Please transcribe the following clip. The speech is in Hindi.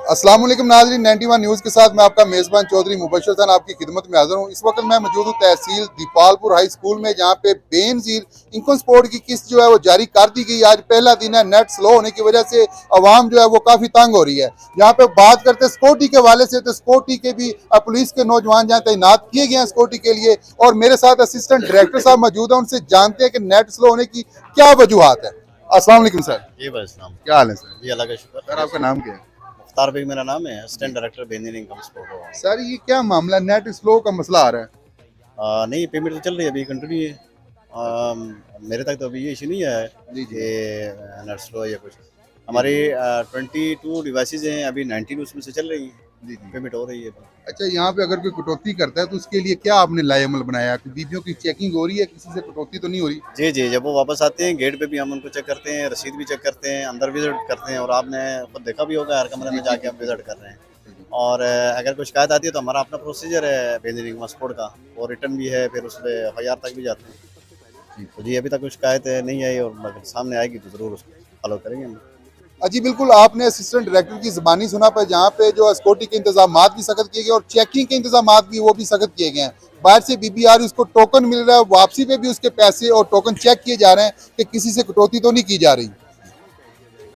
अस्सलाम वालेकुम नाज़रीन, 91 न्यूज़ के साथ मैं आपका मेज़बान चौधरी मुबशर खान आपकी खिदमत में हाजिर हूँ। इस वक्त मैं मौजूद हूँ तहसील दीपालपुर हाई स्कूल में, जहाँ पे बेनज़ीर इनकम सपोर्ट की किस्त जो है वो जारी कर दी गई। आज पहला दिन है। नेट स्लो होने की वजह से आवाम जो है वो काफ़ी तंग हो रही है। यहाँ पे बात करते हैं सिक्योरिटी के हवाले से, तो सिक्योरिटी के भी पुलिस के नौजवान जहाँ तैनात किए गए हैं सिक्योरिटी के लिए, और मेरे साथ असिस्टेंट डायरेक्टर साहब मौजूद हैं। उनसे जानते हैं कि नेट स्लो होने की क्या वजूहत है। अस्सलाम वालेकुम सर। जी भाई इस्लाम। क्या हाल है सर? जी अल्लाह का शुक्र। सर आपका नाम क्या है? मुख्तार बेग मेरा नाम है, असिस्टेंट डायरेक्टर बेनियर इनकम सपोर्ट। सर ये क्या मामला, नेट स्लो का मसला आ रहा है? नहीं, पेमेंट तो चल रही है, अभी कंटिन्यू है। मेरे तक तो अभी ये इशू नहीं आया जी कि जी नेट स्लो या कुछ। हमारी 22 डिवाइसेज हैं, अभी 19 उसमें से चल रही हैं, जी जी। पेमेंट हो रही है। अच्छा, यहाँ पे अगर कोई कटौती करता है तो उसके लिए क्या आपने लाएमल बनाया? बीबीओ की चेकिंग हो रही है, किसी से कटौती तो नहीं हो रही? जी जी, जब वो वापस आते हैं गेट पे भी हम उनको चेक करते हैं, रसीद भी चेक करते हैं, अंदर विजिट करते हैं, और आपने खुद देखा भी होगा हर कमरे जी में जी जाके जी आप जी विजिट कर रहे हैं। और अगर कोई शिकायत आती है तो हमारा अपना प्रोसीजर है बेनियर इनकम सपोर्ट का, वो रिटर्न भी है, फिर उस पर एफआईआर तक भी जाते हैं। जी। तो जी अभी तक कोई शिकायत नहीं आई, और अगर सामने आएगी तो ज़रूर उसको फॉलो करेंगे हम। जी बिल्कुल, आपने असिस्टेंट डायरेक्टर की ज़बानी सुना पर, जहाँ पे जो सिक्योरिटी के इंतजाम भी सख्त किए गए और चेकिंग के इंतजाम भी वो भी सख्त किए गए हैं। बाहर से बीबीआर उसको टोकन मिल रहा है, वापसी पे भी उसके पैसे और टोकन चेक किए जा रहे हैं कि किसी से कटौती तो नहीं की जा रही।